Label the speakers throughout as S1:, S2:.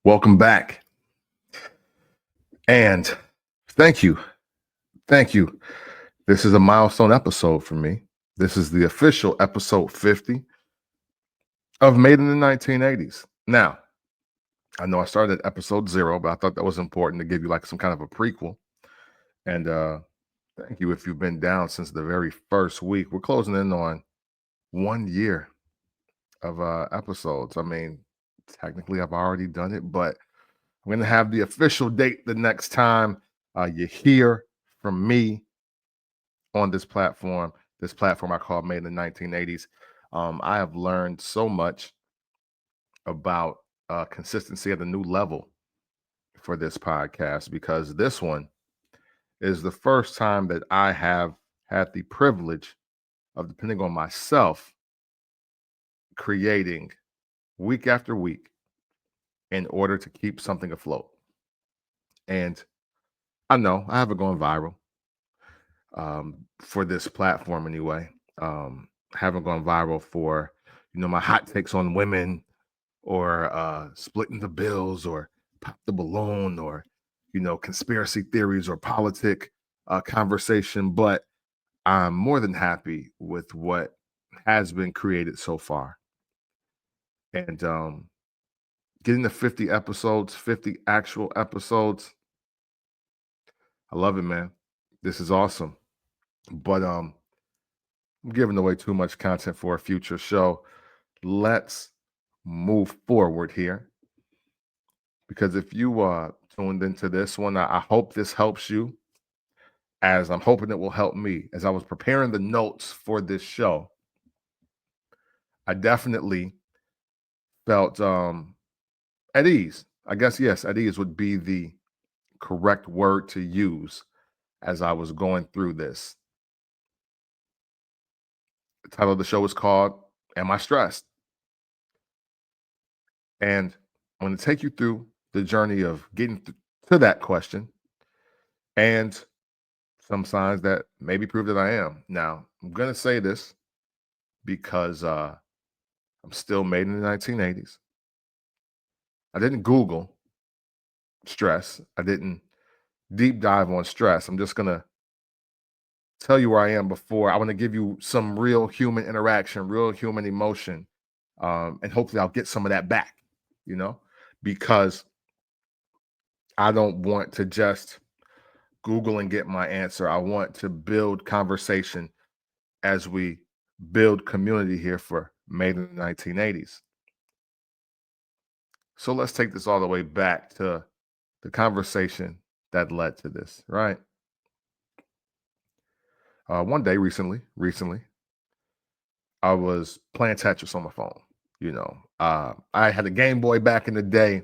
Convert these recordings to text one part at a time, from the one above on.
S1: Welcome back. And thank you. Thank you. This is a milestone episode for me. This is the official episode 50 of Made in the 1980s. Now, I know I started at episode 0, but I thought that was important to give you like some kind of a prequel. And thank you if you've been down since the very first week. We're closing in on 1 year of episodes. I mean, technically I've already done it, but I'm going to have the official date the next time you hear from me on this platform I call Made in the 1980s. I have learned so much about consistency at a new level for this podcast because this one is the first time that I have had the privilege of depending on myself creating week after week in order to keep something afloat. And I know I haven't gone viral for this platform anyway. Haven't gone viral for, my hot takes on women or splitting the bills or pop the balloon or, conspiracy theories or politic conversation. But I'm more than happy with what has been created so far. And getting to 50 episodes, 50 actual episodes, I love it, man. This is awesome. But I'm giving away too much content for a future show. Let's move forward here. Because if you tuned into this one, I hope this helps you, as I'm hoping it will help me. As I was preparing the notes for this show, I definitely felt at ease. I guess, yes, at ease would be the correct word to use as I was going through this. The title of the show is called Am I Stressed? And I'm going to take you through the journey of getting to that question and some signs that maybe prove that I am. Now, I'm going to say this because I'm still made in the 1980s. I didn't Google stress. I didn't deep dive on stress. I'm just going to tell you where I am before. I want to give you some real human interaction, real human emotion. And hopefully I'll get some of that back, because I don't want to just Google and get my answer. I want to build conversation as we build community here for Made in the 1980s. So let's take this all the way back to the conversation that led to this, right? One day recently, I was playing Tetris on my phone. I had a Game Boy back in the day.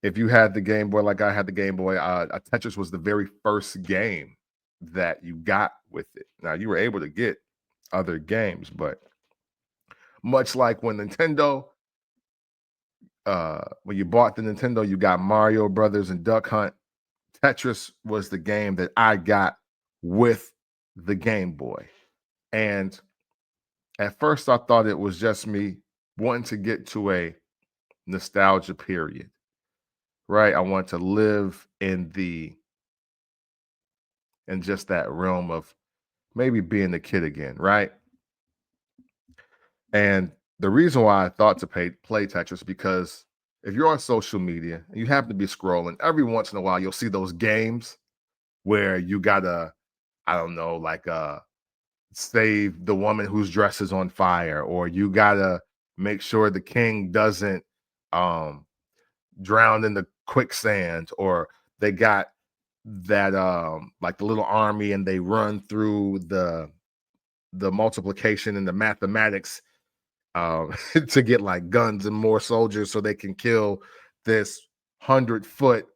S1: If you had the Game Boy like I had the Game Boy, Tetris was the very first game that you got with it. Now you were able to get other games, but much like when you bought the Nintendo, you got Mario Brothers and Duck Hunt. Tetris was the game that I got with the Game Boy. And at first I thought it was just me wanting to get to a nostalgia period, right? I want to live in just that realm of maybe being a kid again, right? And the reason why I thought to play Tetris, because if you're on social media and you happen to be scrolling, every once in a while you'll see those games where you gotta, I don't know, like save the woman whose dress is on fire, or you gotta make sure the king doesn't um drown in the quicksand, or they got that like the little army and they run through the multiplication and the mathematics to get like guns and more soldiers so they can kill this 100-foot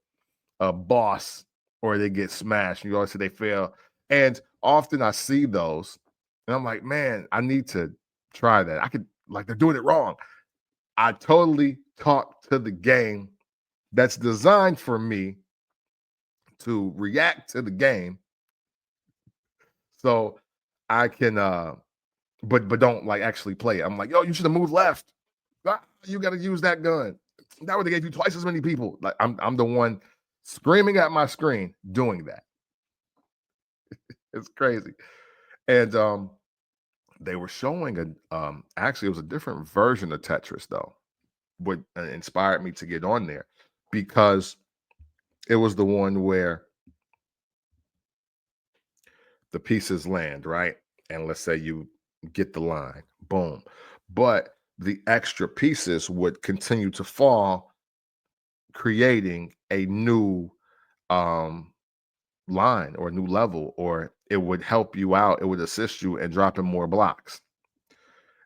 S1: boss, or they get smashed. You always say they fail. And often I see those and I'm like, man, I need to try that. I could, like, they're doing it wrong. I totally talk to the game that's designed for me to react to the game so I can but don't like actually play it. I'm like, yo, you should have moved left. Ah, you got to use that gun. That would have gave you twice as many people. Like I'm the one screaming at my screen doing that. It's crazy. And they were showing actually it was a different version of Tetris though, what inspired me to get on there because it was the one where the pieces land, right? And let's say you get the line, boom. But the extra pieces would continue to fall, creating a new um line or a new level, or it would help you out, it would assist you in dropping more blocks.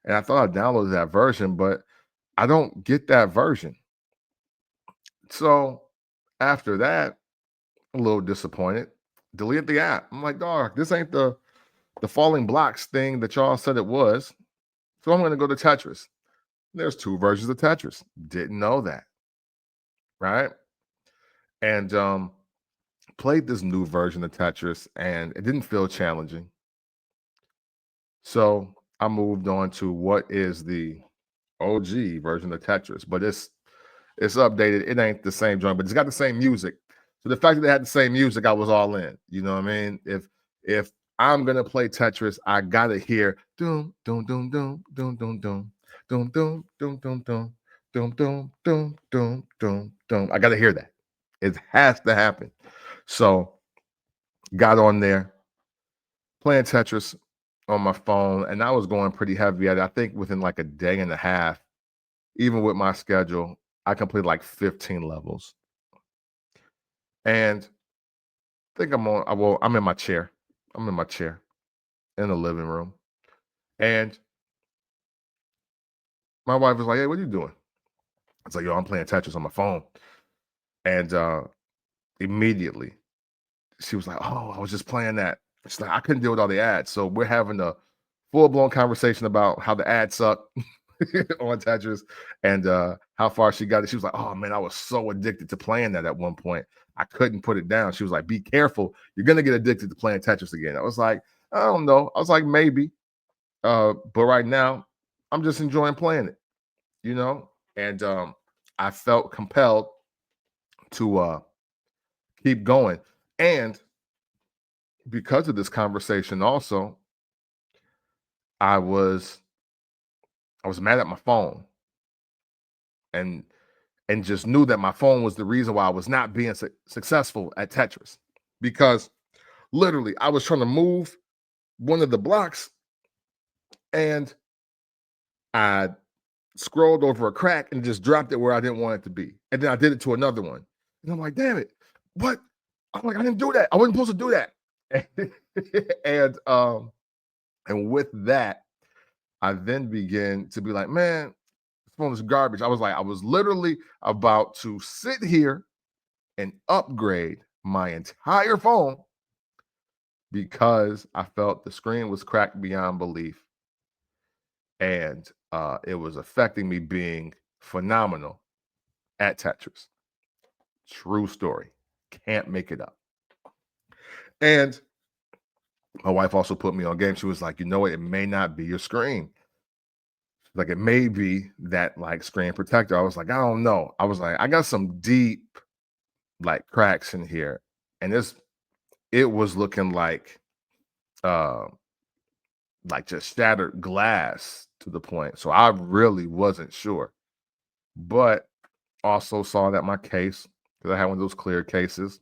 S1: And I thought I downloaded that version, but I don't get that version. So after that, a little disappointed, delete the app. I'm like, dog, this ain't the falling blocks thing that y'all said it was. So I'm going to go to Tetris. There's two versions of Tetris. Didn't know that, right? And played this new version of Tetris, and it didn't feel challenging. So I moved on to what is the OG version of Tetris, but it's updated. It ain't the same joint, but it's got the same music. So the fact that they had the same music, I was all in. You know what I mean? If I'm gonna play Tetris, I gotta hear doom doom doom doom doom doom doom doom doom doom doom doom doom doom doom doom doom doom. I gotta hear that. It has to happen. So got on there playing Tetris on my phone, and I was going pretty heavy at it. I think within like a day and a half, even with my schedule, I completed like 15 levels. And I think I'm in my chair. I'm in my chair in the living room. And my wife was like, "Hey, what are you doing?" I was like, "Yo, I'm playing Tetris on my phone." And immediately she was like, "Oh, I was just playing that." She's like, "I couldn't deal with all the ads." So we're having a full-blown conversation about how the ads suck on Tetris and how far she got it. She was like, "Oh man, I was so addicted to playing that at one point. I couldn't put it down." She was like, "Be careful. You're gonna get addicted to playing Tetris again." I was like, "I don't know." I was like, "Maybe." But right now, I'm just enjoying playing it, you know? And I felt compelled to keep going. And because of this conversation also, I was I was mad at my phone and just knew that my phone was the reason why I was not being successful at Tetris. Because literally, I was trying to move one of the blocks and I scrolled over a crack and just dropped it where I didn't want it to be. And then I did it to another one. And I'm like, damn it, what? I'm like, I didn't do that. I wasn't supposed to do that. And with that, I then began to be like, man, this phone is garbage. I was literally about to sit here and upgrade my entire phone because I felt the screen was cracked beyond belief. And it was affecting me being phenomenal at Tetris. True story. Can't make it up. And my wife also put me on game. She was like, you know what? It may not be your screen. Like it may be that like screen protector. I was like, I don't know. I was like, I got some deep like cracks in here. And it was looking uh like just shattered glass to the point. So I really wasn't sure. But also saw that my case, because I had one of those clear cases,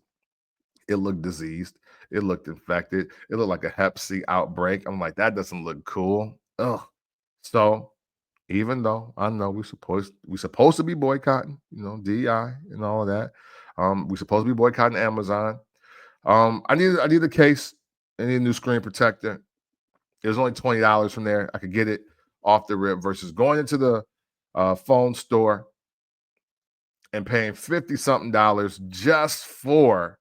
S1: it looked diseased. It looked infected. It looked like a Hep C outbreak. I'm like, that doesn't look cool. Ugh. So even though I know we supposed to be boycotting, DEI and all of that. We supposed to be boycotting Amazon. I need a case. I need a new screen protector. It was only $20 from there. I could get it off the rip versus going into the phone store and paying 50 something dollars just for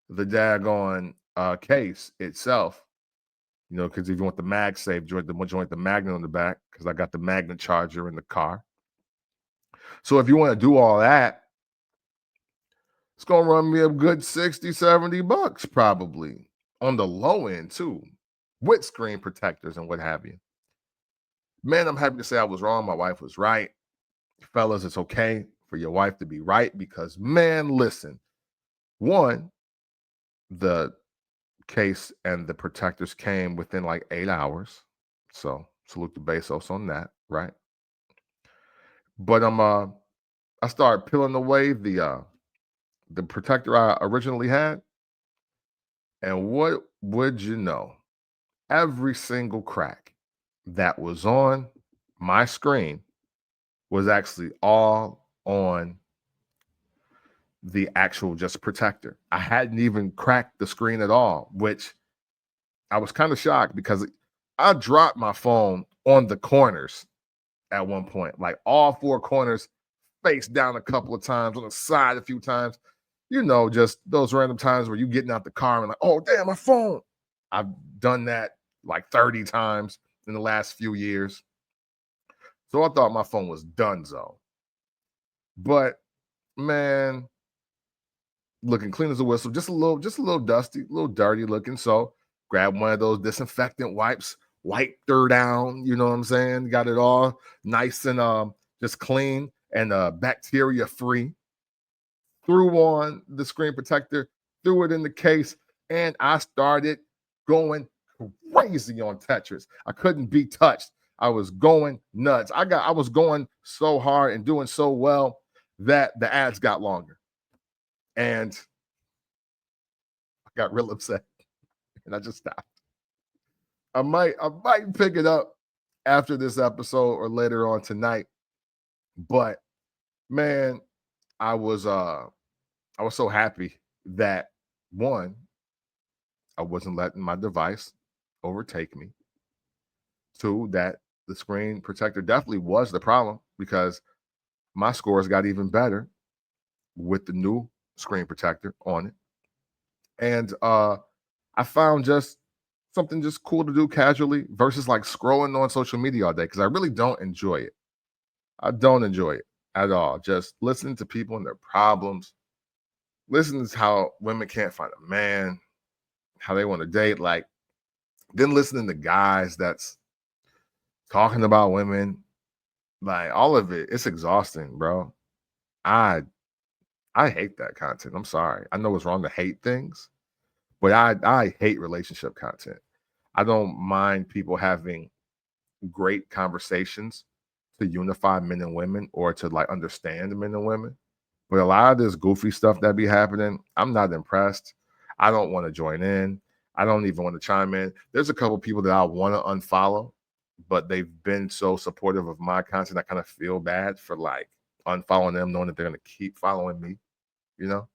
S1: the daggone case itself. Because if you want the MagSafe joint, the magnet on the back, because I got the magnet charger in the car. So if you want to do all that, it's going to run me a good 60, 70 bucks probably on the low end too, with screen protectors and what have you. Man, I'm happy to say I was wrong. My wife was right. Fellas, it's okay for your wife to be right because, man, listen, one, the case and the protectors came within like 8 hours. So salute to Bezos on that, right? But I started peeling away the protector I originally had, and what would you know? Every single crack that was on my screen was actually all on the actual just protector. I hadn't even cracked the screen at all, which I was kind of shocked because I dropped my phone on the corners at one point, like all four corners, face down a couple of times, on the side a few times. Just those random times where you getting out the car and like, oh damn, my phone. I've done that like 30 times in the last few years. So I thought my phone was donezo. But man, looking clean as a whistle, just a little dusty, a little dirty looking. So grab one of those disinfectant wipes, wiped her down, you know what I'm saying? Got it all nice and just clean and bacteria free. Threw on the screen protector, threw it in the case, and I started going crazy on Tetris. I couldn't be touched. I was going nuts. I was going so hard and doing so well that the ads got longer. And I got real upset and I just stopped. I might pick it up after this episode or later on tonight. But man, I was so happy that one, I wasn't letting my device overtake me. Two, that the screen protector definitely was the problem because my scores got even better with the new screen protector on it. And I found just something just cool to do casually versus like scrolling on social media all day because I really don't enjoy it. I don't enjoy it at all. Just listening to people and their problems, listening to how women can't find a man, how they want to date, like then listening to guys that's talking about women, like all of it, it's exhausting, bro. I I hate that content. I'm sorry. I know it's wrong to hate things, but I hate relationship content. I don't mind people having great conversations to unify men and women or to like understand men and women. But a lot of this goofy stuff that be happening, I'm not impressed. I don't want to join in. I don't even want to chime in. There's a couple people that I want to unfollow, but they've been so supportive of my content. I kind of feel bad for like unfollowing them, knowing that they're going to keep following me, you know?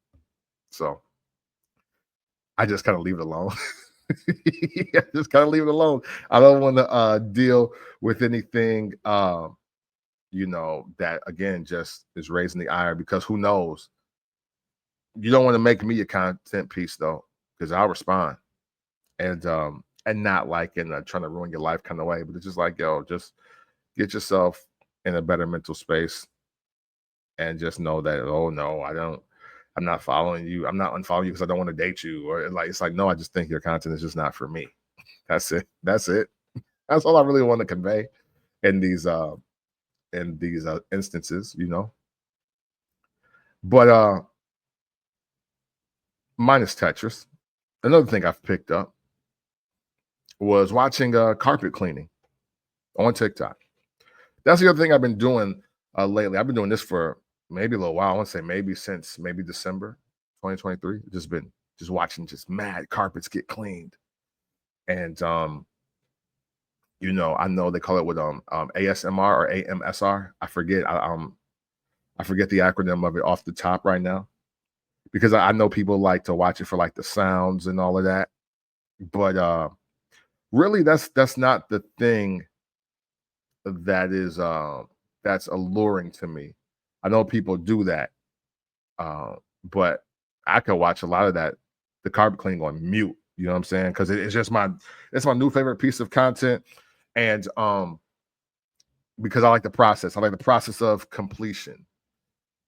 S1: So I just kind of leave it alone. Yeah, just kind of leave it alone. I don't want to deal with anything, that again just is raising the ire because who knows? You don't want to make me a content piece though, because I'll respond and not like in a trying to ruin your life kind of way, but it's just like yo, just get yourself in a better mental space and just know that oh no, I'm not following you. I'm not unfollowing you because I don't want to date you. Or like it's like, no, I just think your content is just not for me. That's it. That's it. That's all I really want to convey in these instances, But minus Tetris, another thing I've picked up was watching carpet cleaning on TikTok. That's the other thing I've been doing lately. I've been doing this for maybe a little while. I want to say maybe since maybe December 2023. Just watching just mad carpets get cleaned. And I know they call it with ASMR or AMSR. I forget. I forget the acronym of it off the top right now because I know people like to watch it for like the sounds and all of that. But really, that's not the thing that is that's alluring to me. I know people do that, but I could watch a lot of that, the carpet cleaning on mute. You know what I'm saying? Because it's just it's my new favorite piece of content, and because I like the process. I like the process of completion.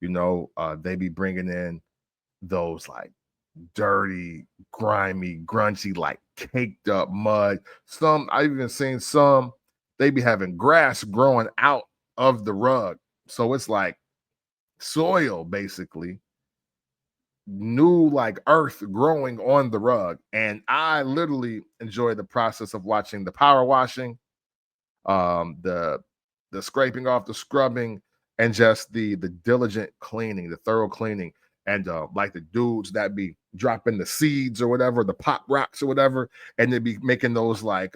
S1: They be bringing in those like dirty, grimy, grungy, like caked up mud. I've even seen some, they be having grass growing out of the rug. So it's like soil, basically, new like earth growing on the rug. And I literally enjoy the process of watching the power washing, the scraping off, the scrubbing, and just the diligent cleaning, the thorough cleaning. And like the dudes that be dropping the seeds or whatever, the pop rocks or whatever, and they be making those like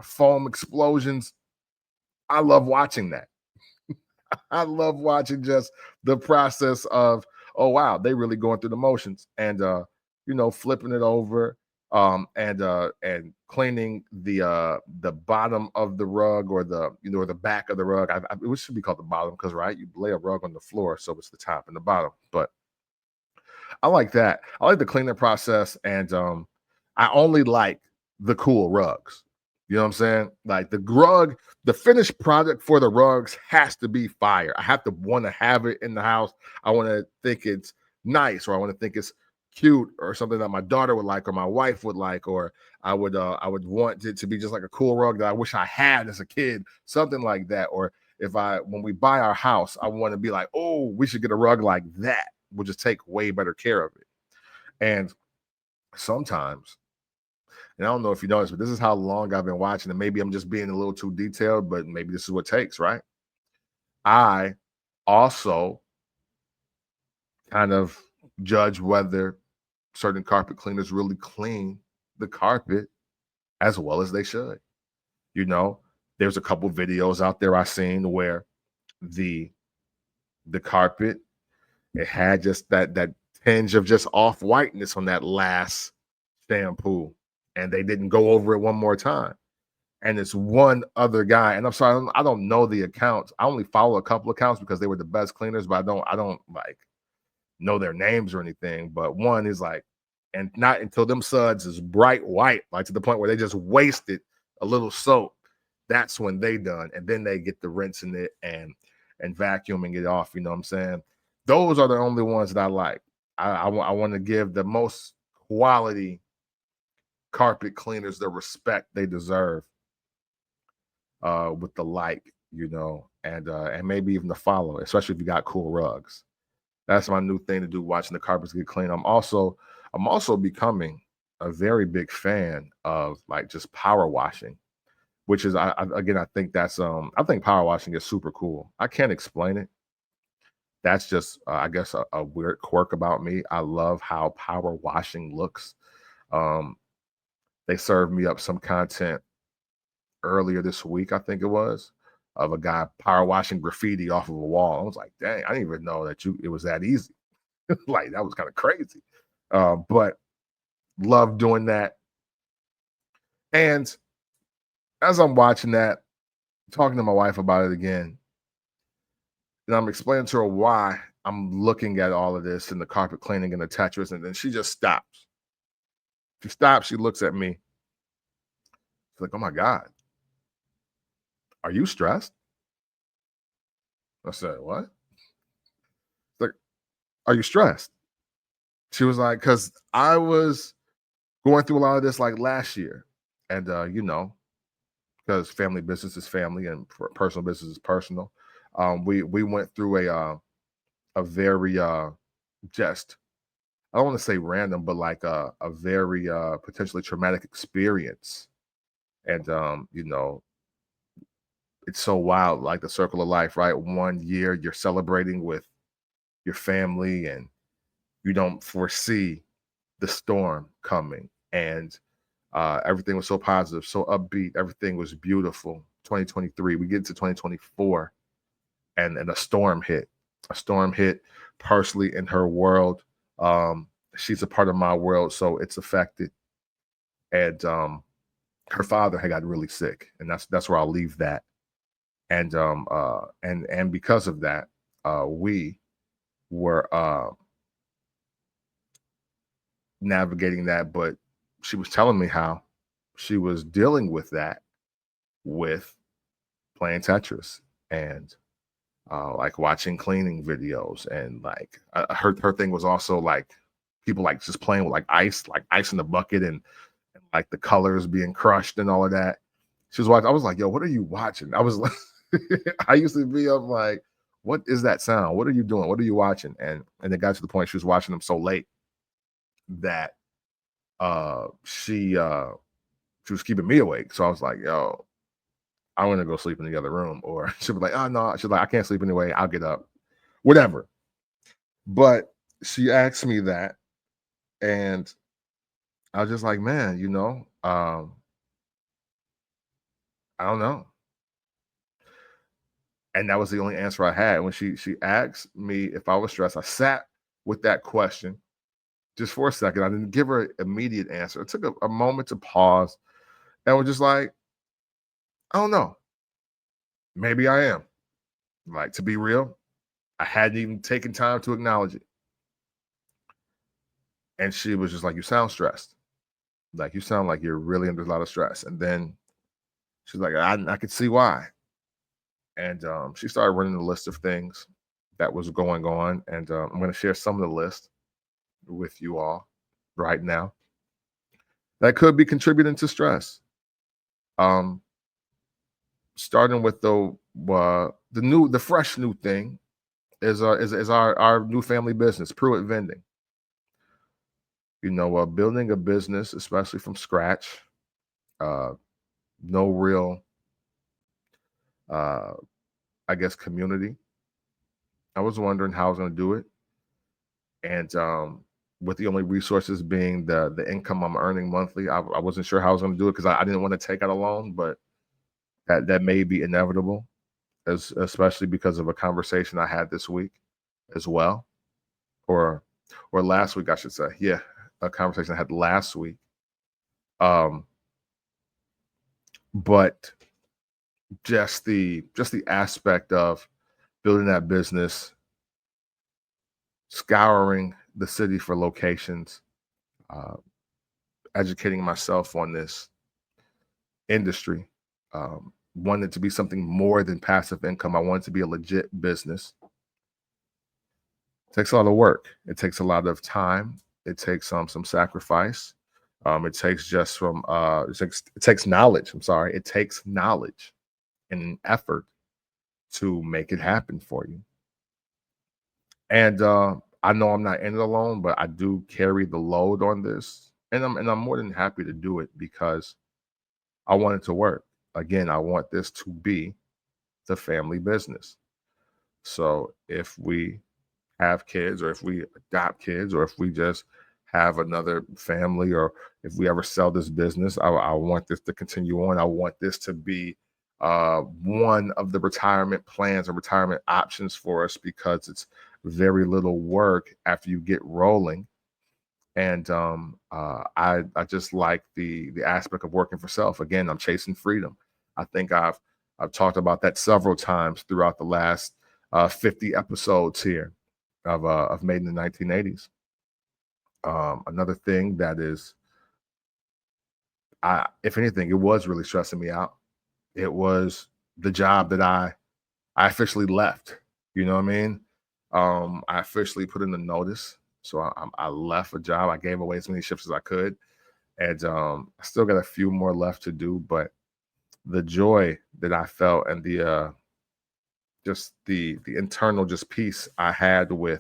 S1: foam explosions. I love watching that. I love watching just the process of, oh wow, they really going through the motions, and flipping it over, and cleaning the bottom of the rug, or or the back of the rug. It should be called the bottom, because right, you lay a rug on the floor, so it's the top and the bottom. But I like that. I like the cleaning process, and I only like the cool rugs. You know what I'm saying? Like the rug, the finished product for the rugs has to be fire. I have to want to have it in the house. I want to think it's nice, or I want to think it's cute, or something that my daughter would like, or my wife would like, or I would want it to be just like a cool rug that I wish I had as a kid, something like that. Or if I when we buy our house, I want to be like, oh, we should get a rug like that. We'll just take way better care of it. And sometimes, and I don't know if you noticed, but this is how long I've been watching, and maybe I'm just being a little too detailed, but maybe this is what it takes, right? I also kind of judge whether certain carpet cleaners really clean the carpet as well as they should. You know, there's a couple videos out there I've seen where the carpet, it had just that tinge of just off whiteness on that last shampoo, and they didn't go over it one more time. And it's one other guy, and I'm sorry, I don't know the accounts. I only follow a couple accounts because they were the best cleaners, but I don't like know their names or anything. But one is like, and not until them suds is bright white, like to the point where they just wasted a little soap. That's when they done, and then they get the rinsing it and vacuuming it off. You know what I'm saying? Those are the only ones that I like. I want to give the most quality carpet cleaners the respect they deserve, with the like, and maybe even the follow, especially if you got cool rugs. That's my new thing to do, watching the carpets get clean. I'm also becoming a very big fan of like just power washing, which is again, I think that's I think power washing is super cool. I can't explain it. That's just I guess a weird quirk about me. I love how power washing looks. Um, they served me up some content earlier this week, I think it was, of a guy power washing graffiti off of a wall. I was like, dang, I didn't even know that it was that easy. Like that was kind of crazy. But love doing that. And as I'm watching that, talking to my wife about it again, and I'm explaining to her why I'm looking at all of this and the carpet cleaning and the Tetris, and then she just stops. She stops, she looks at me. She's like, oh my God, are you stressed? I said, what? Like, are you stressed? She was like, because I was going through a lot of this like last year. And because family business is family and personal business is personal. We went through a very just, I don't want to say random, but like a very potentially traumatic experience. And it's so wild, like the circle of life, right? One year you're celebrating with your family, and you don't foresee the storm coming. And everything was so positive, so upbeat. Everything was beautiful. 2023, we get to 2024, and a storm hit. A storm hit partially in her world. She's a part of my world, so it's affected. And her father had got really sick, and that's where I'll leave that. And because of that, we were navigating that. But she was telling me how she was dealing with that with playing Tetris, and like watching cleaning videos, and like her thing was also like people like just playing with like ice in the bucket, and like the colors being crushed and all of that. She was watching. I was like, yo, what are you watching? I was like, I used to be up like, what is that sound? What are you doing? What are you watching? And it got to the point she was watching them so late that she was keeping me awake. So I was like, yo, I'm gonna go sleep in the other room. Or she'll be like, oh no, she's like, I can't sleep anyway. I'll get up. Whatever. But she asked me that, and I was just like, man, I don't know. And that was the only answer I had. When she asked me if I was stressed, I sat with that question just for a second. I didn't give her an immediate answer. It took a moment to pause and was just like, I don't know. Maybe I am. Like, to be real, I hadn't even taken time to acknowledge it. And she was just like, you sound stressed. Like, you sound like you're really under a lot of stress. And then she's like, I could see why. And she started running a list of things that was going on. And I'm going to share some of the list with you all right now that could be contributing to stress. Um, Starting with the fresh new thing is our new family business, Pruitt Vending. Building a business, especially from scratch, uh, no real, uh, I guess, community. I was wondering how I was going to do it, and with the only resources being the income I'm earning monthly, I wasn't sure how I was going to do it because I didn't want to take out a loan, but that may be inevitable, especially because of a conversation I had this week as well, or last week, I should say. Yeah, a conversation I had last week. Um, but just the aspect of building that business, scouring the city for locations, uh, educating myself on this industry. Wanted to be something more than passive income. I wanted to be a legit business. It takes a lot of work. It takes a lot of time. It takes some sacrifice. It takes just from it takes knowledge. I'm sorry. It takes knowledge and an effort to make it happen for you. And I know I'm not in it alone, but I do carry the load on this, and I'm more than happy to do it because I want it to work. Again, I want this to be the family business. So if we have kids, or if we adopt kids, or if we just have another family, or if we ever sell this business, I want this to continue on. I want this to be one of the retirement plans or retirement options for us, because it's very little work after you get rolling. And I just like the aspect of working for self. Again, I'm chasing freedom. I think I've talked about that several times throughout the last 50 episodes here of Made in the 1980s. Another thing that is, if anything, it was really stressing me out. It was the job that I officially left. You know what I mean? I officially put in the notice, so I left a job. I gave away as many shifts as I could, and I still got a few more left to do. But the joy that I felt, and the just the internal just peace I had with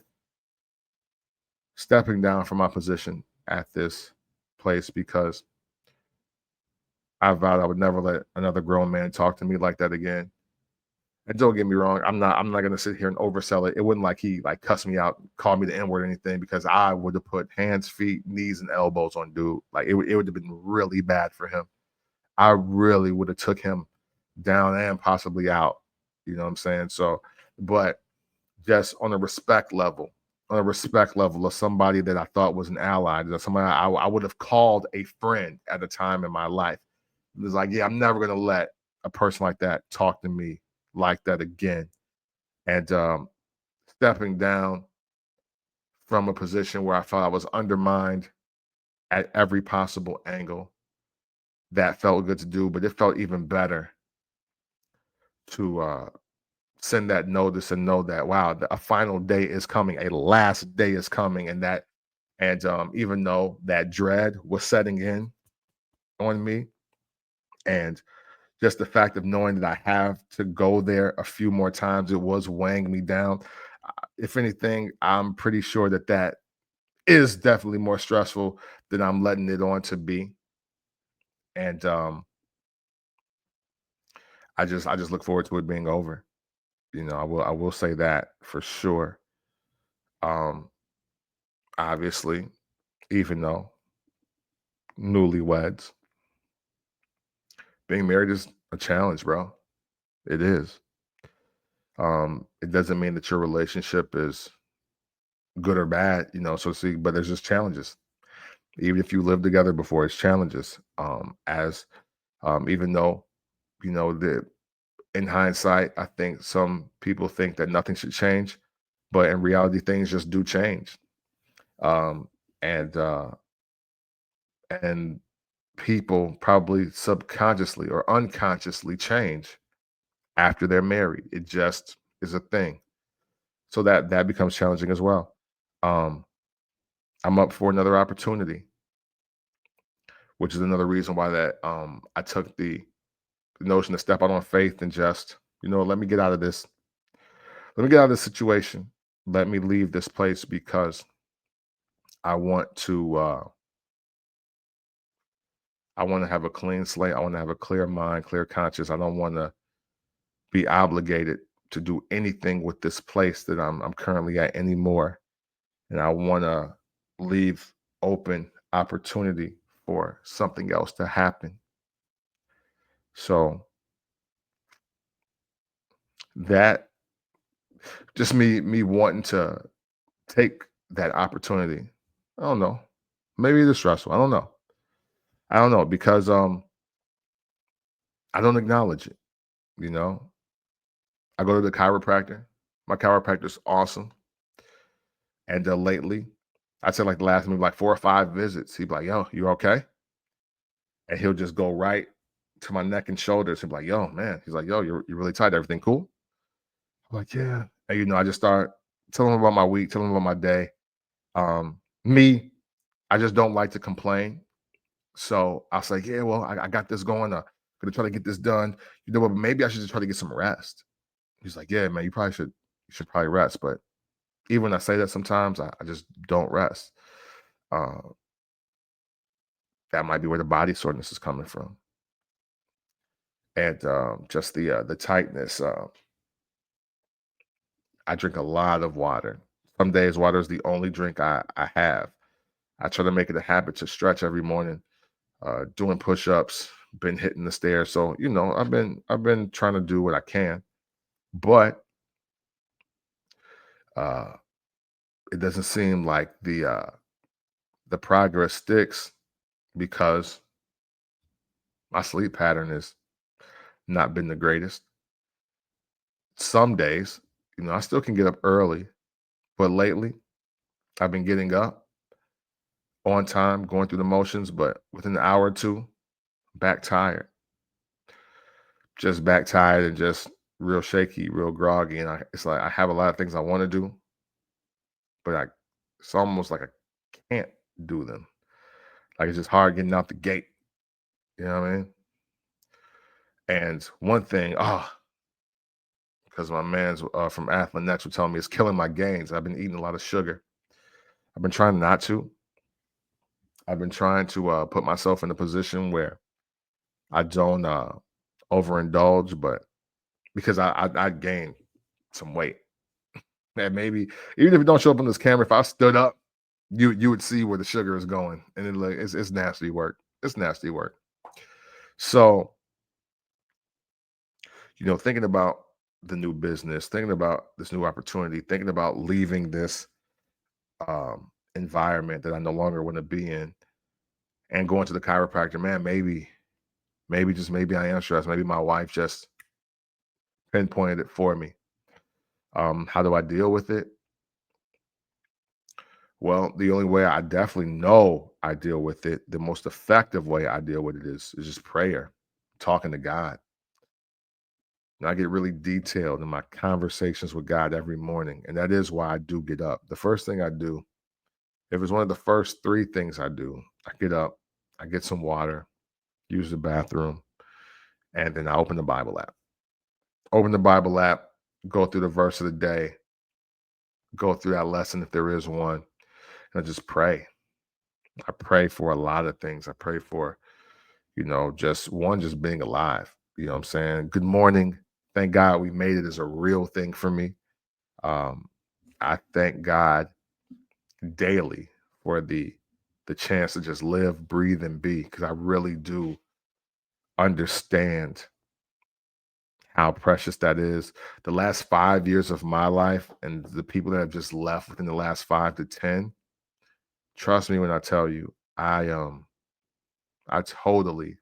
S1: stepping down from my position at this place, because I vowed I would never let another grown man talk to me like that again. And don't get me wrong, I'm not gonna sit here and oversell it. It wasn't like he like cussed me out, called me the N-word or anything, because I would have put hands, feet, knees, and elbows on dude. Like, it would have been really bad for him. I really would have took him down and possibly out. You know what I'm saying? So, but just on a respect level of somebody that I thought was an ally, that somebody I would have called a friend at a time in my life. It was like, yeah, I'm never gonna let a person like that talk to me like that again. And stepping down from a position where I felt I was undermined at every possible angle, that felt good to do, but it felt even better to send that notice and know that, wow, a final day is coming, a last day is coming. And even though that dread was setting in on me, and just the fact of knowing that I have to go there a few more times, it was weighing me down. If anything, I'm pretty sure that that is definitely more stressful than I'm letting it on to be. And I just look forward to it being over. I will say that for sure. Um, Obviously, even though newlyweds, being married is a challenge, bro. It is. It doesn't mean that your relationship is good or bad, so to speak, but there's just challenges. Even if you live together before, it's challenges. As Even though, the in hindsight, I think some people think that nothing should change, but in reality, things just do change. Um, and and people probably subconsciously or unconsciously change after they're married. It just is a thing. So that becomes challenging as well. Um, I'm up for another opportunity, which is another reason why that I took the notion to step out on faith and just, let me get out of this. Let me get out of this situation. Let me leave this place because I want to I want to have a clean slate. I want to have a clear mind, clear conscience. I don't want to be obligated to do anything with this place that I'm currently at anymore. And I want to leave open opportunity for something else to happen. So that just me wanting to take that opportunity. I don't know. Maybe it is stressful. I don't know. I don't know because I don't acknowledge it, you know. I go to the chiropractor. My chiropractor's awesome. And lately, I'd say like the last maybe like 4 or 5 visits, he'd be like, "Yo, you okay?" And he'll just go right to my neck and shoulders. He'll be like, "Yo, man." He's like, "Yo, you're really tight. Everything cool?" I'm like, "Yeah." And I just start telling him about my week, telling him about my day. Me, I just don't like to complain. So I was like, "Yeah, well, I got this going. Gonna try to get this done. You know what? Maybe I should just try to get some rest." He's like, "Yeah, man, you should probably rest." But even when I say that, sometimes I just don't rest. Uh, that might be where the body soreness is coming from, and just the tightness. I drink a lot of water. Some days, water is the only drink I have. I try to make it a habit to stretch every morning, doing push-ups, been hitting the stairs. So I've been trying to do what I can, but uh, it doesn't seem like the progress sticks because my sleep pattern has not been the greatest. Some days, I still can get up early, but lately I've been getting up on time, going through the motions, but within an hour or two, back tired, just back tired and just real shaky, real groggy. And it's like I have a lot of things I want to do, but it's almost like I can't do them. Like it's just hard getting out the gate. You know what I mean? And one thing, because my man's from Athlon Next were telling me it's killing my gains. I've been eating a lot of sugar. I've been trying not to. I've been trying to put myself in a position where I don't overindulge, but because I gained some weight, and maybe even if it don't show up on this camera, if I stood up, you would see where the sugar is going, and it's nasty work. It's nasty work. So thinking about the new business, thinking about this new opportunity, thinking about leaving this environment that I no longer want to be in, and going to the chiropractor, man, maybe just maybe I am stressed. Maybe my wife just pinpointed it for me. How do I deal with it? Well, the only way I definitely know I deal with it, the most effective way I deal with it is just prayer, talking to God. And I get really detailed in my conversations with God every morning. And that is why I do get up. The first thing I do, if it's one of the first three things I do, I get up, I get some water, use the bathroom, And then I open the Bible app. Open the Bible app, go through the verse of the day, go through that lesson if there is one, and I just pray. I pray for a lot of things. I pray for, just one, just being alive. You know what I'm saying? Good morning. Thank God we made it is a real thing for me. Um, I thank God daily for the chance to just live, breathe, and be, because I really do understand how precious that is. The last 5 years of my life and the people that have just left within the last 5 to 10, trust me when I tell you, I totally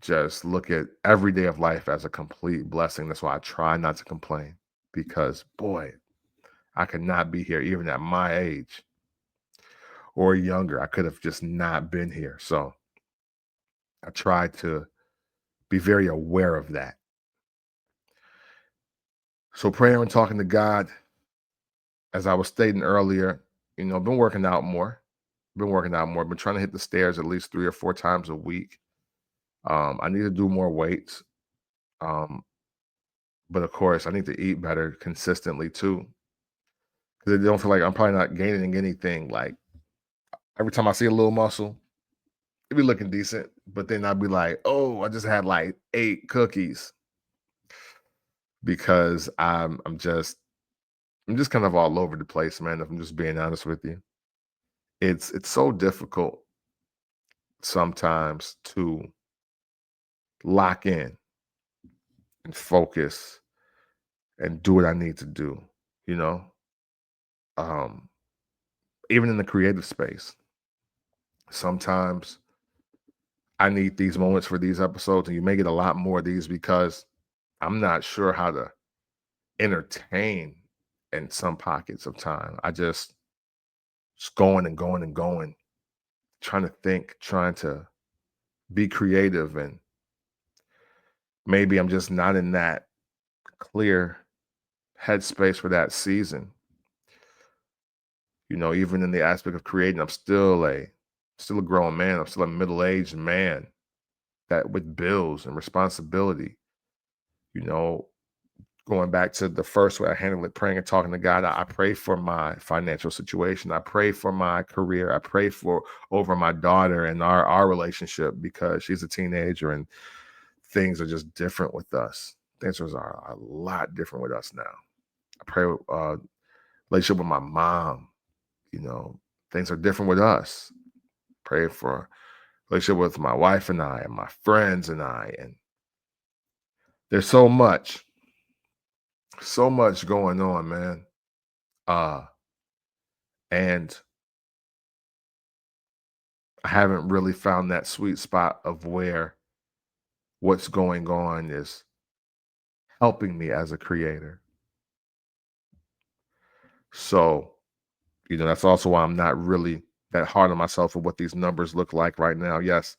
S1: just look at every day of life as a complete blessing. That's why I try not to complain, because boy, I could not be here even at my age or younger. I could have just not been here. So I try to be very aware of that. So praying and talking to God, as I was stating earlier, been working out more. Been trying to hit the stairs at least 3 or 4 times a week. I need to do more weights. Um, but of course, I need to eat better consistently too. Because I don't feel like I'm probably not gaining anything. Like every time I see a little muscle, it be looking decent. But then I'd be like, oh, I just had like 8 cookies, because I'm just kind of all over the place, man. If I'm just being honest with you, it's so difficult sometimes to lock in and focus and do what I need to do, you know? Um, Even in the creative space, sometimes I need these moments for these episodes, and you may get a lot more of these because I'm not sure how to entertain in some pockets of time. I just going and going and going, trying to think, trying to be creative, and maybe I'm just not in that clear headspace for that season. Even in the aspect of creating, I'm still a grown man. I'm still a middle-aged man that with bills and responsibility, you know, going back to the first way I handle it, praying and talking to God. I pray for my financial situation. I pray for my career. I pray for over my daughter and our relationship, because she's a teenager and things are just different with us. Things are a lot different with us now. I pray relationship with my mom. Things are different with us. Pray for relationship with my wife and I and my friends and I. And there's so much going on, man. Uh, and I haven't really found that sweet spot of where what's going on is helping me as a creator. So, that's also why I'm not really that hard on myself for what these numbers look like right now. Yes,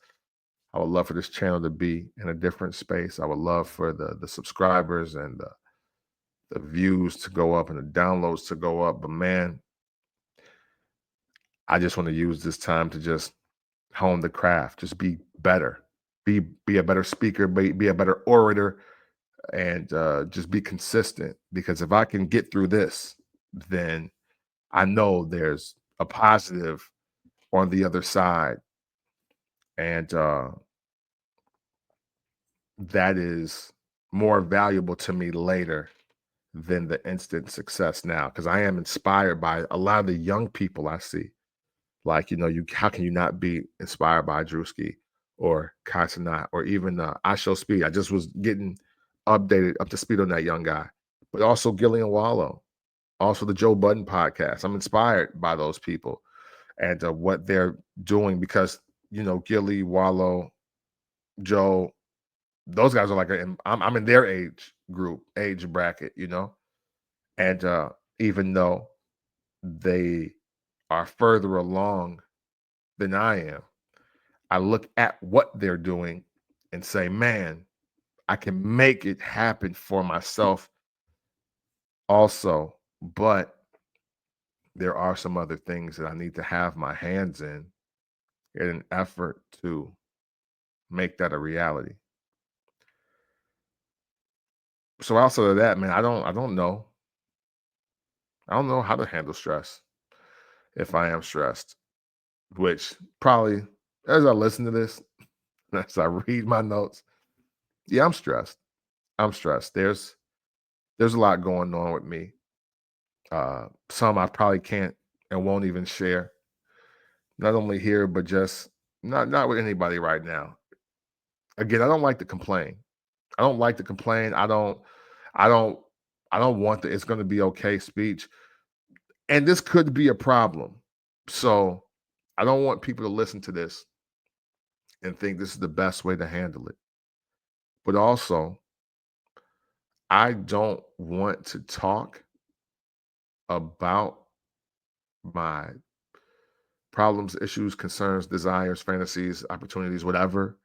S1: I would love for this channel to be in a different space. I would love for the subscribers and the views to go up and the downloads to go up. But man, I just want to use this time to just hone the craft, just be better, be a better speaker, be a better orator, and just be consistent. Because if I can get through this, then I know there's a positive on the other side, and that is more valuable to me later than the instant success now. Because I am inspired by a lot of the young people I see. Like, how can you not be inspired by Drewski or Kaisanat or even I Show Speed? I just was getting updated up to speed on that young guy, but also Gillian Wallow, also the Joe Budden podcast. I'm inspired by those people and what they're doing, because, Gilly, Wallow, Joe, those guys are like, I'm in their age bracket, and even though they are further along than I am, I look at what they're doing and say, man, I can make it happen for myself also. But there are some other things that I need to have my hands in an effort to make that a reality. So outside of that, man, I don't know how to handle stress if I am stressed, which probably as I listen to this, as I read my notes, yeah, I'm stressed. I'm stressed. There's a lot going on with me. Some I probably can't and won't even share. Not only here, but just not with anybody right now. Again, I don't like to complain. I don't like to complain. I don't I don't want the it's gonna be okay speech. And this could be a problem. So I don't want people to listen to this and think this is the best way to handle it. But also, I don't want to talk about my problems, issues, concerns, desires, fantasies, opportunities, whatever,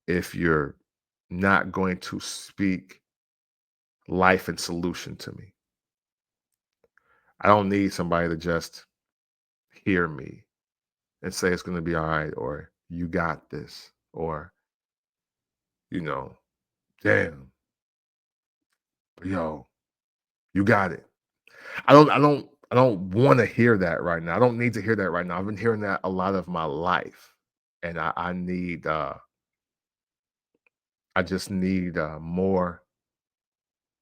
S1: if you're not going to speak life and solution to me. I don't need somebody to just hear me and say it's going to be all right, or you got this, or, you know, damn, yo, you got it. I don't want to hear that right now. I don't need to hear that right now. I've been hearing that a lot of my life. And I need I just need more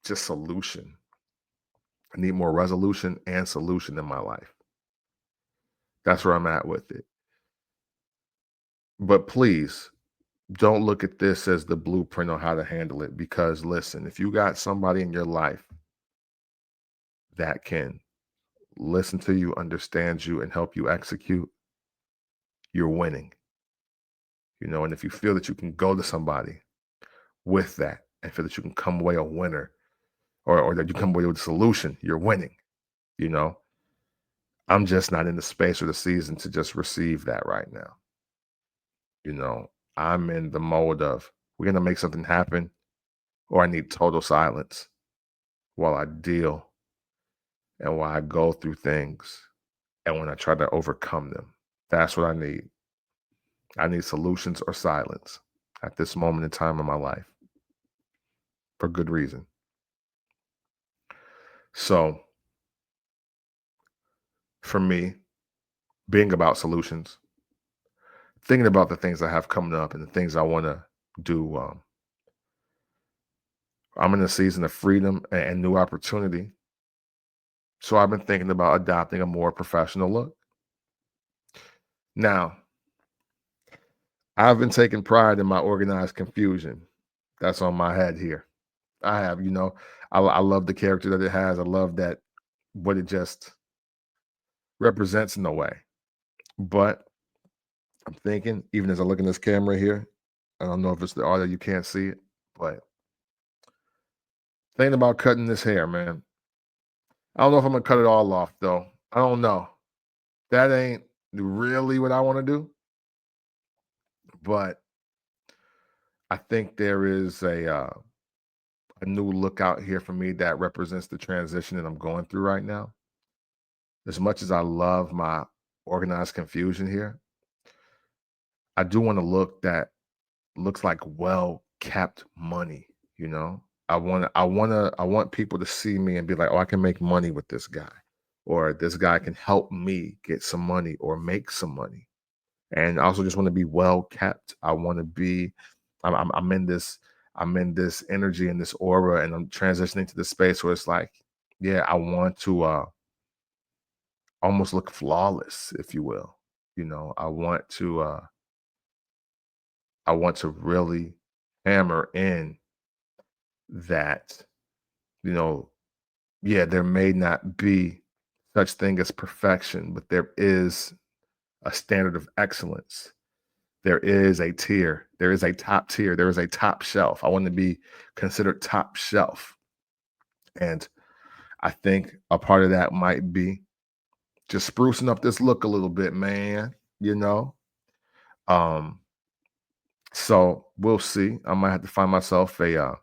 S1: just solution. I need more resolution and solution in my life. That's where I'm at with it. But please don't look at this as the blueprint on how to handle it, because listen, if you got somebody in your life that can listen to you, understand you, and help you execute, you're winning. And if you feel that you can go to somebody with that and feel that you can come away a winner, or that you come away with a solution, you're winning. You know, I'm just not in the space or the season to just receive that right now. You know, I'm in the mode of we're going to make something happen, or I need total silence while I deal and while I go through things and when I try to overcome them. That's what I need. I need solutions or silence at this moment in time in my life for good reason. So for me, being about solutions, thinking about the things I have coming up and the things I want to do. I'm in a season of freedom and new opportunity. So I've been thinking about adopting a more professional look. Now, I've been taking pride in my organized confusion that's on my head here. I have, I love the character that it has. I love that what it just represents in a way. But I'm thinking, even as I look in this camera here, I don't know if it's the audio, you can't see it, but thinking about cutting this hair, man. I don't know if I'm gonna cut it all off though. I don't know. That ain't really what I want to do, but I think there is a new look out here for me that represents the transition that I'm going through right now. As much as I love my organized confusion here, I do want to look that looks like well kept money. You know, I want people to see me and be like, oh, I can make money with this guy, or this guy can help me get some money or make some money. And I also just want to be well kept. I want to be. I'm in this. I'm in this energy and this aura, and I'm transitioning to the space where it's like, yeah, I want to almost look flawless, if you will. I want to really hammer in that. You know, yeah, there may not be such thing as perfection, but there is a standard of excellence. There is a tier. There is a top tier. There is a top shelf. I want to be considered top shelf. And I think a part of that might be just sprucing up this look a little bit, man. You know? Um, so we'll see. I might have to find myself a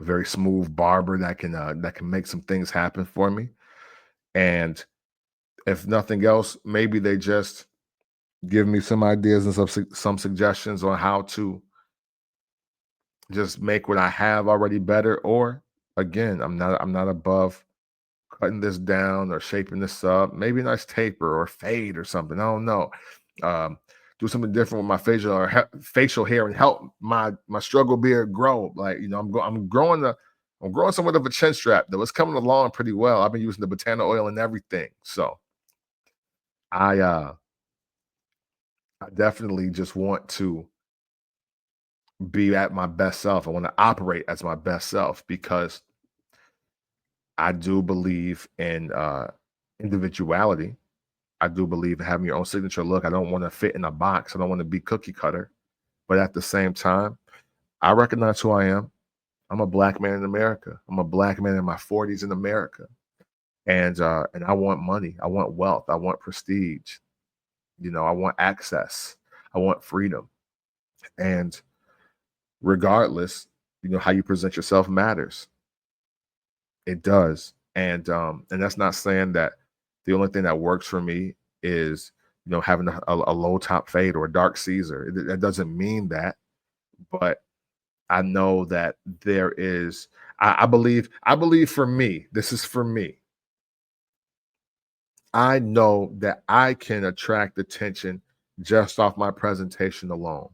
S1: very smooth barber that can make some things happen for me. And if nothing else, maybe they just give me some ideas and some suggestions on how to just make what I have already better. Or again, I'm not above cutting this down or shaping this up. Maybe a nice taper or fade or something. I don't know. Um, do something different with my facial hair and help my struggle beard grow. Like, I'm growing somewhat of a chin strap though. It's coming along pretty well. I've been using the botana oil and everything. So I uh I definitely just want to be at my best self. I want to operate as my best self because I do believe in individuality. I do believe in having your own signature look. I don't want to fit in a box. I don't want to be cookie cutter. But at the same time, I recognize who I am. I'm a black man in America. I'm a black man in my 40s in America. And I want money. I want wealth. I want prestige. I want access. I want freedom. And regardless, how you present yourself matters. It does. And that's not saying that the only thing that works for me is, having a low top fade or a dark Caesar. That doesn't mean that, but I know that there is. I believe for me. This is for me. I know that I can attract attention just off my presentation alone.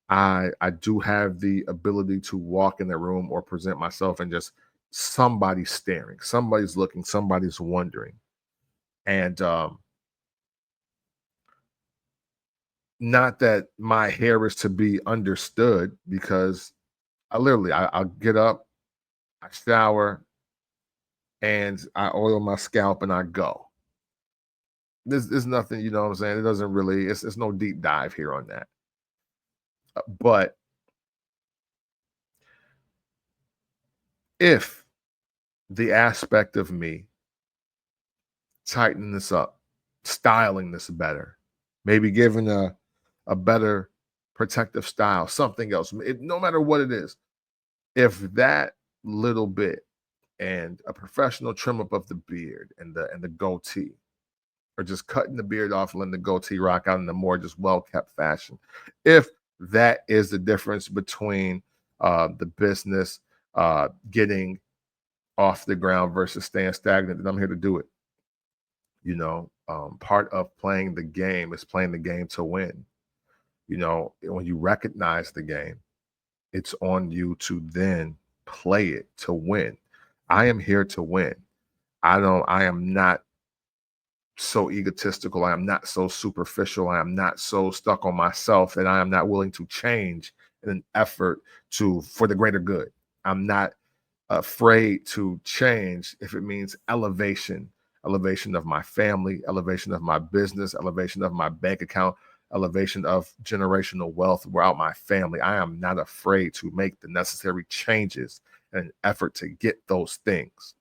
S1: I do have the ability to walk in the room or present myself and just somebody's staring, somebody's looking, somebody's wondering. And not that my hair is to be understood, because I'll get up, I shower, and I oil my scalp and I go. There's nothing, you know what I'm saying? It doesn't really, it's no deep dive here on that. But if the aspect of me tightening this up, styling this better, maybe giving a better protective style, something else, no matter what it is, if that little bit and a professional trim up of the beard and the goatee, or just cutting the beard off and letting the goatee rock out in a more just well kept fashion, if that is the difference between the business getting off the ground versus staying stagnant, then I'm here to do it. Part of playing the game is playing the game to win. When you recognize the game, it's on you to then play it to win. I am here to win. I am not so egotistical. I am not so superficial. I am not so stuck on myself that I am not willing to change in an effort for the greater good. I'm not afraid to change if it means elevation of my family, elevation of my business, elevation of my bank account, elevation of generational wealth throughout my family. I am not afraid to make the necessary changes in an effort to get those things.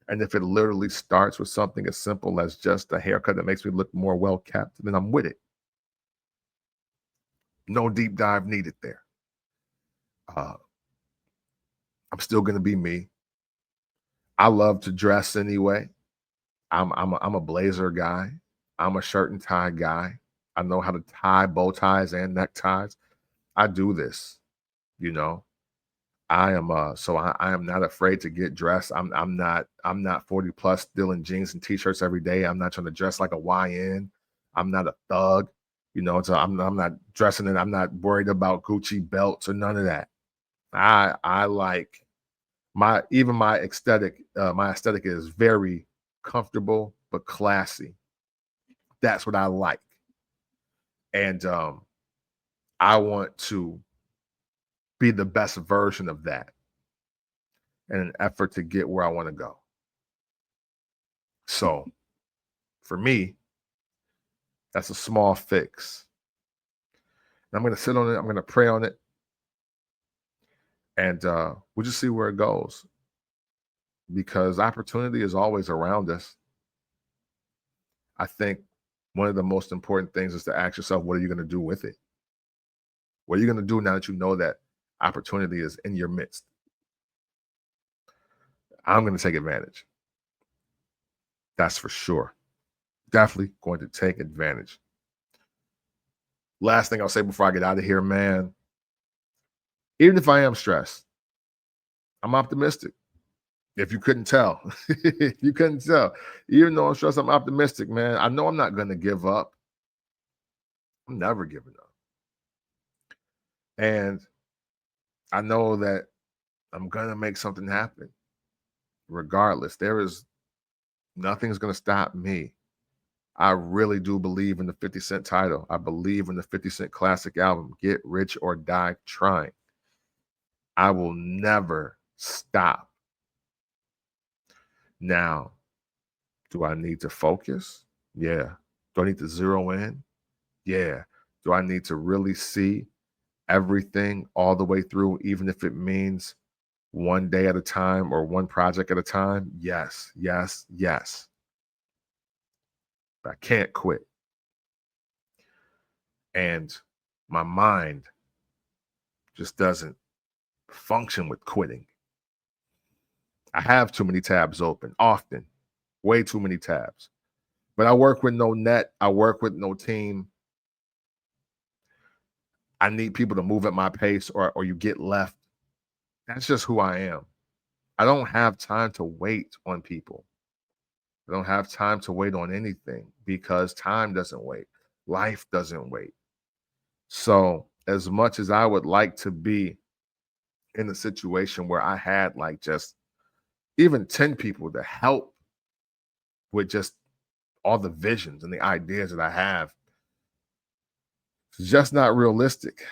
S1: And if it literally starts with something as simple as just a haircut that makes me look more well kept, then I'm with it. No deep dive needed there. Uh, I'm still going to be me. I love to dress anyway. I'm a blazer guy. I'm a shirt and tie guy. I know how to tie bow ties and neckties. I do this, you know. I am not afraid to get dressed. I'm not 40 plus still in jeans and t-shirts every day. I'm not trying to dress like a YN. I'm not a thug, so I'm not dressing and I'm not worried about Gucci belts or none of that. I like my aesthetic is very comfortable but classy. That's what I like. And I want to be the best version of that in an effort to get where I want to go. So for me, that's a small fix. And I'm going to sit on it. I'm going to pray on it. And we'll just see where it goes, because opportunity is always around us. I think one of the most important things is to ask yourself, what are you going to do with it? What are you going to do now that you know that opportunity is in your midst? I'm going to take advantage. That's for sure. Definitely going to take advantage. Last thing I'll say before I get out of here, man. Even if I am stressed, I'm optimistic. If you couldn't tell, if you couldn't tell, even though I'm stressed, I'm optimistic, man. I know I'm not going to give up. I'm never giving up. And I know that I'm going to make something happen regardless. There is nothing's going to stop me. I really do believe in the 50 Cent title. I believe in the 50 Cent classic album, Get Rich or Die Trying. I will never stop. Now, do I need to focus? Yeah. Do I need to zero in? Yeah. Do I need to really see everything all the way through, even if it means one day at a time or one project at a time? Yes, yes, yes. But I can't quit. And my mind just doesn't function with quitting. I have too many tabs open, often, way too many tabs. But I work with no net, I work with no team. I need people to move at my pace or you get left. That's just who I am. I don't have time to wait on people. I don't have time to wait on anything because time doesn't wait. Life doesn't wait. So, as much as I would like to be in a situation where I had like just even 10 people to help with just all the visions and the ideas that I have, it's just not realistic.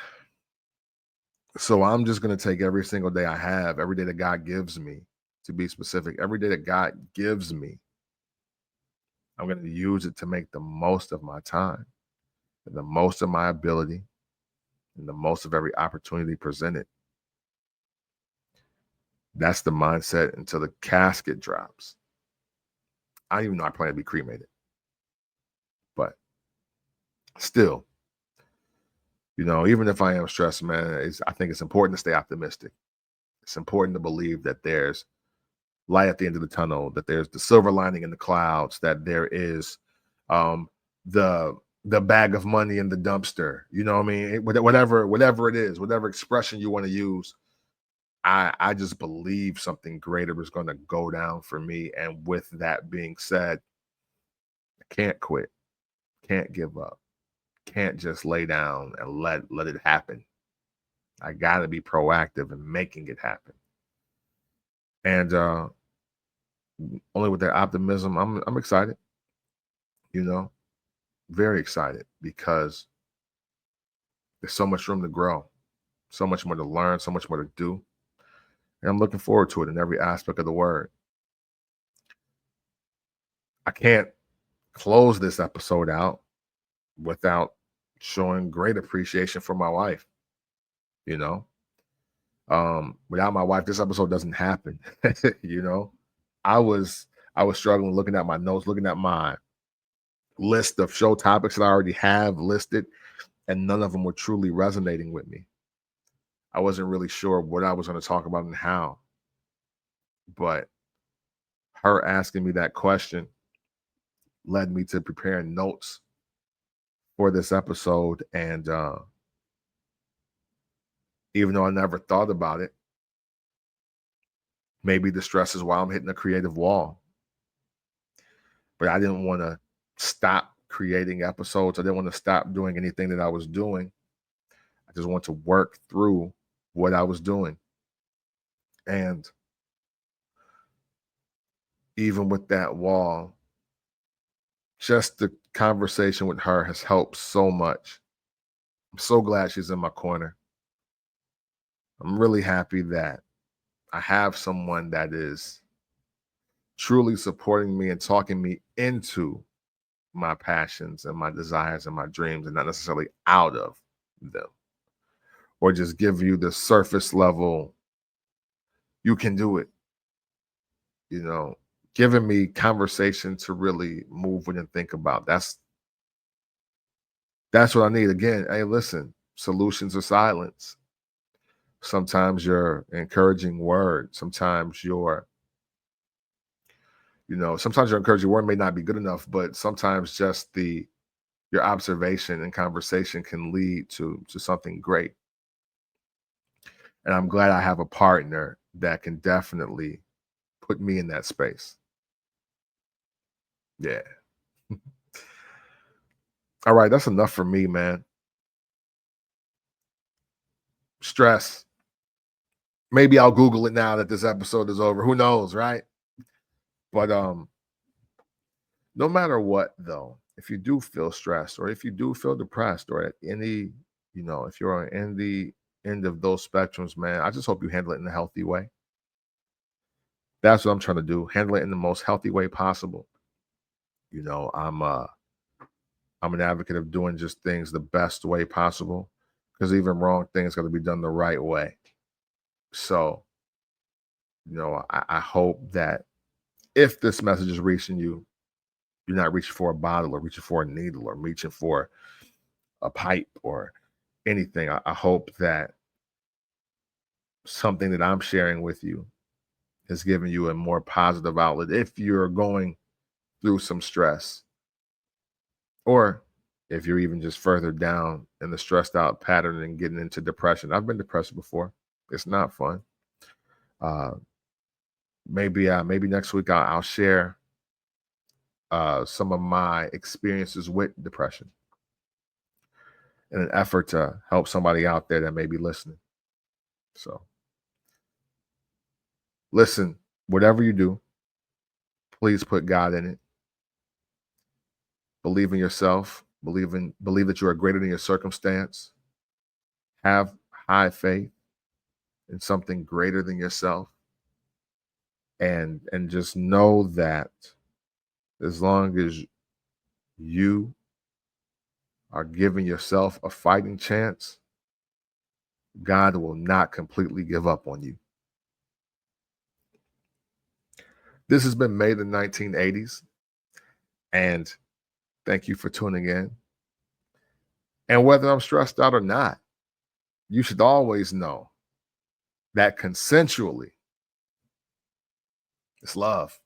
S1: So I'm just going to take every single day I have, every day that God gives me, to be specific, every day that God gives me, I'm going to use it to make the most of my time and the most of my ability and the most of every opportunity presented. That's the mindset until the casket drops. I don't even know I plan to be cremated, but still, even if I am stressed, man, I think it's important to stay optimistic. It's important to believe that there's light at the end of the tunnel, that there's the silver lining in the clouds, that there is um, the bag of money in the dumpster. You know what I mean? Whatever it is, whatever expression you want to use, I just believe something greater is going to go down for me. And with that being said, I can't quit, can't give up, can't just lay down and let it happen. I got to be proactive in making it happen. And only with that optimism, I'm excited. Very excited because there's so much room to grow, so much more to learn, so much more to do. And I'm looking forward to it in every aspect of the word. I can't close this episode out without showing great appreciation for my wife. You know, without my wife, this episode doesn't happen. you know, I was struggling looking at my notes, looking at my list of show topics that I already have listed, and none of them were truly resonating with me. I wasn't really sure what I was going to talk about and how, but her asking me that question led me to preparing notes for this episode. And even though I never thought about it, maybe the stress is why I'm hitting a creative wall. But I didn't want to stop creating episodes. I didn't want to stop doing anything that I was doing. I just want to work through what I was doing. And even with that wall, just the conversation with her has helped so much. I'm so glad she's in my corner. I'm really happy that I have someone that is truly supporting me and talking me into my passions and my desires and my dreams and not necessarily out of them, or just give you the surface level, you can do it, giving me conversation to really move with and think about. That's what I need. Again, hey, listen, solutions are silence. Sometimes your encouraging word, sometimes your encouraging word may not be good enough, but sometimes just your observation and conversation can lead to something great. And I'm glad I have a partner that can definitely put me in that space. Yeah. All right, that's enough for me, man. Stress. Maybe I'll Google it now that this episode is over. Who knows, right? But no matter what, though, if you do feel stressed or if you do feel depressed or at any, if you're on any end of those spectrums, man, I just hope you handle it in a healthy way. That's what I'm trying to do. Handle it in the most healthy way possible. You know, I'm an advocate of doing just things the best way possible because even wrong things got to be done the right way. So, I hope that if this message is reaching you, you're not reaching for a bottle or reaching for a needle or reaching for a pipe or anything. I hope that something that I'm sharing with you has given you a more positive outlet if you're going through some stress or if you're even just further down in the stressed out pattern and getting into depression. I've been depressed before. It's not fun. Uh, maybe next week I'll share some of my experiences with depression in an effort to help somebody out there that may be listening. So listen, whatever you do, please put God in it. Believe in yourself. Believe that you are greater than your circumstance. Have high faith in something greater than yourself. And just know that as long as you are giving yourself a fighting chance, God will not completely give up on you. This has been May the 1980s, and thank you for tuning in. And whether I'm stressed out or not, you should always know that consensually, it's love.